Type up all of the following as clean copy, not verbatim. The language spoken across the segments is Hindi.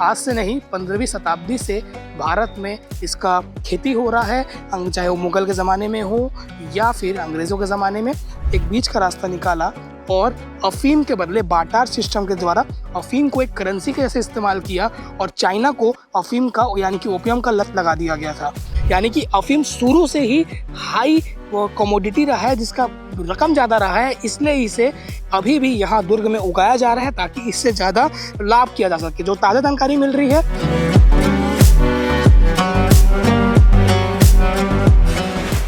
आज से नहीं 15वीं शताब्दी से भारत में इसका खेती हो रहा है, चाहे वो मुगल के ज़माने में हो या फिर अंग्रेज़ों के ज़माने में। एक बीच का रास्ता निकाला और अफ़ीम के बदले बार्टर सिस्टम के द्वारा अफ़ीम को एक करेंसी के जैसे इस्तेमाल किया और चाइना को अफ़ीम का यानी कि ओपियम का लत लगा दिया गया था। यानी कि अफ़ीम शुरू से ही हाई कमोडिटी रहा है, जिसका रकम ज़्यादा रहा है, इसलिए इसे अभी भी यहाँ दुर्ग में उगाया जा रहा है ताकि इससे ज़्यादा लाभ किया जा सके। जो ताज़ा जानकारी मिल रही है,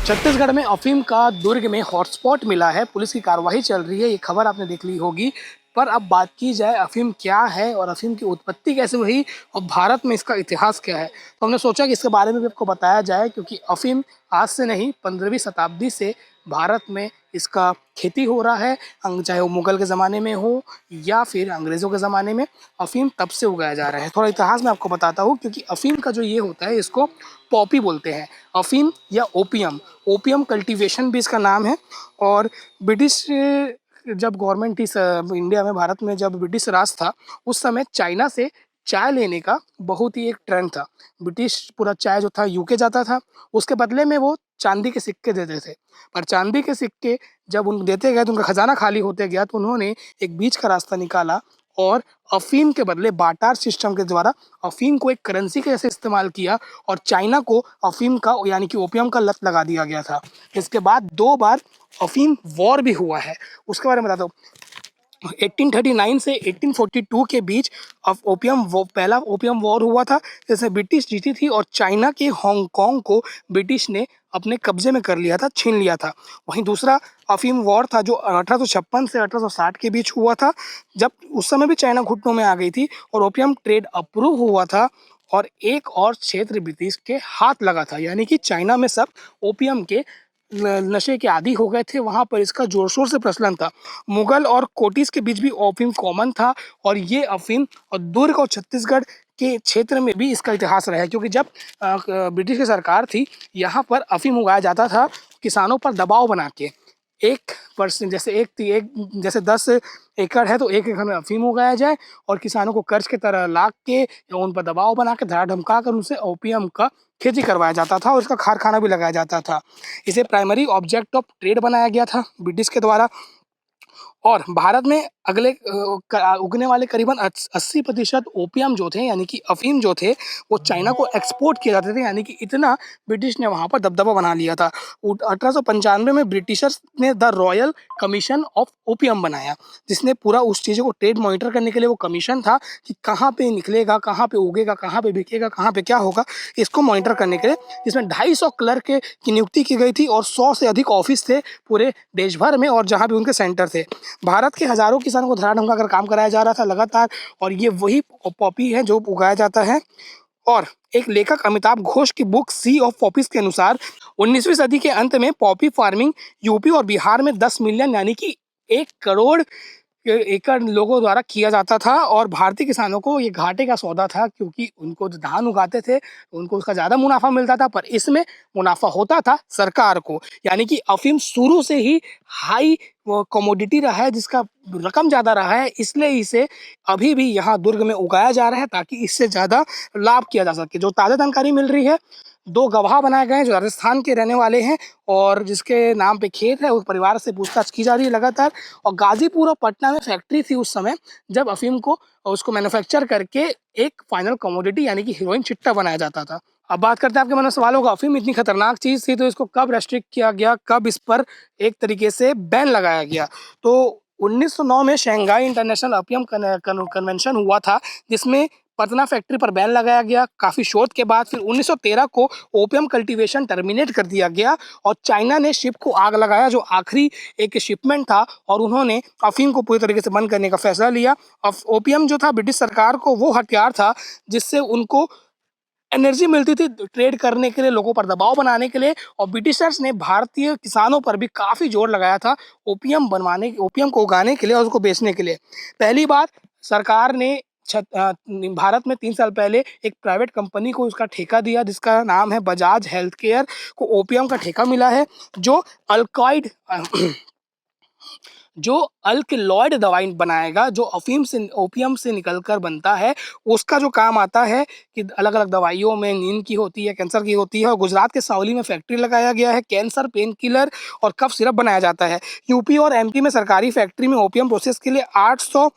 छत्तीसगढ़ में अफीम का दुर्ग में हॉटस्पॉट मिला है। पुलिस की कार्रवाई चल रही है, ये खबर आपने देख ली होगी। पर अब बात की जाए अफीम क्या है और अफीम की उत्पत्ति कैसे हुई और भारत में इसका इतिहास क्या है, तो हमने सोचा कि इसके बारे में भी आपको बताया जाए, क्योंकि अफीम आज से नहीं 15वीं शताब्दी से भारत में इसका खेती हो रहा है, चाहे वो मुगल के ज़माने में हो या फिर अंग्रेज़ों के ज़माने में। अफीम तब से उगाया जा रहा है। थोड़ा इतिहास मैं आपको बताता हूँ, क्योंकि अफीम का जो ये होता है इसको पॉपी बोलते हैं। अफीम या ओपियम, ओपियम कल्टीवेशन भी इसका नाम है। और ब्रिटिश जब गवर्नमेंट इस इंडिया में, भारत में जब ब्रिटिश राज था, उस समय चाइना से चाय लेने का बहुत ही एक ट्रेंड था। ब्रिटिश पूरा चाय जो था यूके जाता था, उसके बदले में वो चांदी के सिक्के देते थे। पर चांदी के सिक्के जब उन देते गए तो उनका खजाना खाली होते गया, तो उन्होंने एक बीच का रास्ता निकाला और अफीम के बदले बार्टर सिस्टम के द्वारा अफीम को एक करेंसी के जैसे इस्तेमाल किया और चाइना को अफीम का यानी कि ओपियम का लत लगा दिया गया था। इसके बाद 2 बार अफीम वॉर भी हुआ है, उसके बारे में बताता हूँ। 1839 से 1842 के बीच पहला ओपियम वॉर हुआ था, जिसमें ब्रिटिश जीती थी और चाइना के हांगकांग को ब्रिटिश ने अपने कब्जे में कर लिया था, छीन लिया था। वहीं दूसरा अफीम वॉर था जो 1856 से 1860 के बीच हुआ था, जब उस समय भी चाइना घुटनों में आ गई थी और ओपियम ट्रेड अप्रूव हुआ था और एक और क्षेत्र ब्रिटिश के हाथ लगा था। यानी कि चाइना में सब ओपियम के नशे के आदी हो गए थे, वहाँ पर इसका जोर शोर से प्रचलन था। मुगल और कोटिस के बीच भी अफीम कॉमन था और ये अफीम और दुर्ग और छत्तीसगढ़ के क्षेत्र में भी इसका इतिहास रहा है, क्योंकि जब ब्रिटिश की सरकार थी, यहाँ पर अफीम उगाया जाता था किसानों पर दबाव बना के। 1% जैसे 10 एकड़ है तो 1 एकड़ में अफीम उगाया जाए और किसानों को कर्ज के तरह ला के या उन पर दबाव बना के धरा धमका कर उनसे ओपियम का खेती करवाया जाता था और इसका कारखाना भी लगाया जाता था। इसे प्राइमरी ऑब्जेक्ट ऑफ ट्रेड बनाया गया था ब्रिटिश के द्वारा। और भारत में उगने वाले करीबन 80% ओपियम जो थे यानी कि अफीम जो थे, वो चाइना को एक्सपोर्ट किए जाते थे। यानी कि इतना ब्रिटिश ने वहाँ पर दबदबा बना लिया था। 1895 में ब्रिटिशर्स ने the royal commission of opium बनाया, जिसने पूरा उस चीज़ों को ट्रेड मॉनिटर करने के लिए वो कमीशन था कि कहाँ पे निकलेगा, कहाँ पे उगेगा, कहाँ पे बिकेगा, कहाँ पे क्या होगा, इसको मॉनिटर करने के लिए। जिसमें 250 क्लर्क की नियुक्ति की गई थी और 100 से अधिक ऑफिस थे पूरे देश भर में और जहाँ भी उनके सेंटर थे। भारत के हज़ारों किसानों को धरा धमका कर काम कराया जा रहा था लगातार, और ये वही पॉपी है जो उगाया जाता है। और एक लेखक अमिताभ घोष की बुक सी ऑफ पॉपीज के अनुसार 19वीं सदी के अंत में पॉपी फार्मिंग यूपी और बिहार में 10 मिलियन यानी कि 1 करोड़ एकड़ लोगों द्वारा किया जाता था। और भारतीय किसानों को ये घाटे का सौदा था, क्योंकि उनको जो धान उगाते थे उनको उसका ज़्यादा मुनाफा मिलता था, पर इसमें मुनाफा होता था सरकार को। यानी कि अफीम शुरू से ही हाई कमोडिटी रहा है, जिसका रकम ज़्यादा रहा है, इसलिए इसे अभी भी यहाँ दुर्ग में उगाया जा रहा है ताकि इससे ज़्यादा लाभ किया जा सके। जो ताज़ा जानकारी मिल रही है, 2 गवाह बनाए गए हैं जो राजस्थान के रहने वाले हैं और जिसके नाम पे खेत है, उस परिवार से पूछताछ की जा रही है लगातार। और गाजीपुर और पटना में फैक्ट्री थी उस समय जब अफीम को उसको मैन्युफैक्चर करके एक फाइनल कमोडिटी यानी कि हीरोइन चिट्टा बनाया जाता था। अब बात करते हैं, आपके मन में सवाल होगा, अफीम इतनी खतरनाक चीज़ थी तो इसको कब रेस्ट्रिक्ट किया गया, कब इस पर एक तरीके से बैन लगाया गया। तो 1909 में शंघाई इंटरनेशनल ओपियम कन्वेंशन हुआ था, जिसमें पटना फैक्ट्री पर बैन लगाया गया। काफ़ी शोध के बाद फिर 1913 को ओपियम कल्टीवेशन टर्मिनेट कर दिया गया और चाइना ने शिप को आग लगाया, जो आखिरी एक शिपमेंट था, और उन्होंने अफीम को पूरी तरीके से बंद करने का फैसला लिया। ओपियम जो था ब्रिटिश सरकार को वो हथियार था जिससे उनको एनर्जी मिलती थी ट्रेड करने के लिए, लोगों पर दबाव बनाने के लिए। और ब्रिटिशर्स ने भारतीय किसानों पर भी काफ़ी जोर लगाया था ओपियम को उगाने के लिए और उसको बेचने के लिए। पहली बार सरकार ने भारत में 3 साल पहले एक प्राइवेट कंपनी को उसका ठेका दिया, जिसका नाम है बजाज हेल्थ केयर, को ओपियम का ठेका मिला है, जो अल्कॉइड जो अल्कलॉइड दवाई बनाएगा, जो अफ़ीम से ओपियम से निकल कर बनता है, उसका जो काम आता है कि अलग-अलग दवाइयों में नींद की होती है, कैंसर की होती है और गुजरात के सावली में फैक्ट्री लगाया गया है, कैंसर, पेन किलर और कफ सिरप बनाया जाता है। यूपी और एमपी में सरकारी फैक्ट्री में ओपियम प्रोसेस के लिए 800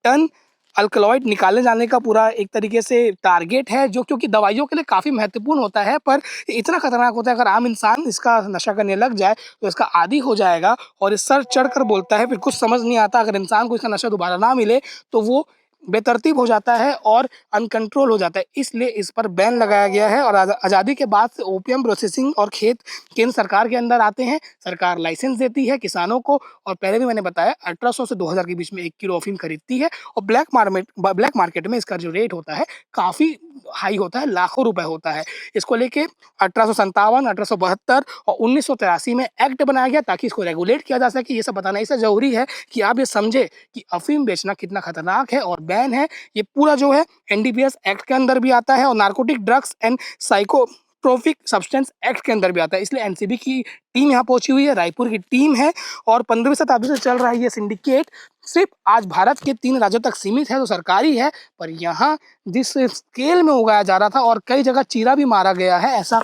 टन अल्कलॉइड निकाले जाने का पूरा एक तरीके से टारगेट है, जो क्योंकि दवाइयों के लिए काफ़ी महत्वपूर्ण होता है, पर इतना खतरनाक होता है अगर आम इंसान इसका नशा करने लग जाए तो इसका आदी हो जाएगा और इस सर चढ़ कर बोलता है, फिर कुछ समझ नहीं आता। अगर इंसान को इसका नशा दोबारा ना मिले तो वो बेतरतीब हो जाता है और अनकंट्रोल हो जाता है। इसलिए इस पर बैन लगाया गया है और आज़ादी के बाद से ओपियम प्रोसेसिंग और खेत केंद्र सरकार के अंदर आते हैं। सरकार लाइसेंस देती है किसानों को और पहले भी मैंने बताया 1800 से 2000 के बीच में 1 किलो अफ़ीम खरीदती है और ब्लैक मार्केट में इसका जो रेट होता है काफ़ी हाई होता है, लाखों रुपए होता है। इसको लेके 1857, 1872 और 1983 में एक्ट बनाया गया ताकि इसको रेगुलेट किया जा सके। ये सब बताना इसलिए ज़रूरी है कि आप ये समझें कि अफ़ीम बेचना कितना खतरनाक है और बैन है। ये पूरा जो है एनडीपीएस एक्ट के अंदर भी आता है और narcotic drugs and psychotropic substance act के अंदर भी आता है। इसलिए एनसीबी की टीम यहाँ पहुंची हुई है, रायपुर की टीम है और 15वीं शताब्दी से चल रहा है ये सिंडिकेट। सिर्फ आज भारत के 3 राज्यों तक सीमित है तो सरकारी है, पर यहाँ जिस स्केल में उगाया जा रहा था और कई जगह चीरा भी मारा गया है, ऐसा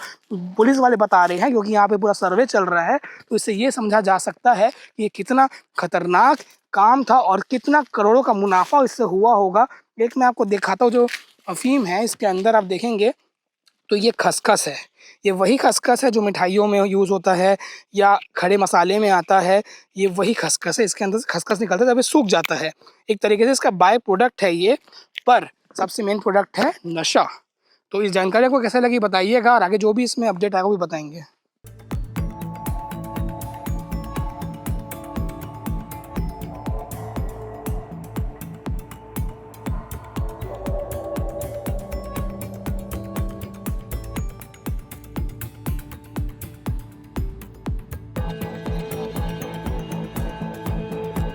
पुलिस वाले बता रहे हैं क्योंकि यहाँ पे पूरा सर्वे चल रहा है। तो इससे ये समझा जा सकता है कि ये कितना खतरनाक काम था और कितना करोड़ों का मुनाफा इससे हुआ होगा। एक मैं आपको दिखाता हूँ, जो अफ़ीम है इसके अंदर आप देखेंगे तो ये खसखस है। ये वही खसखस है जो मिठाइयों में यूज़ होता है या खड़े मसाले में आता है। ये वही खसखस है, इसके अंदर से खसखस निकलता है जब ये सूख जाता है। एक तरीके से इसका बाय प्रोडक्ट है ये, पर सबसे मेन प्रोडक्ट है नशा। तो इस जानकारी आपको कैसे लगी बताइएगा और आगे जो भी इसमें अपडेट आएगा वो भी बताएँगे।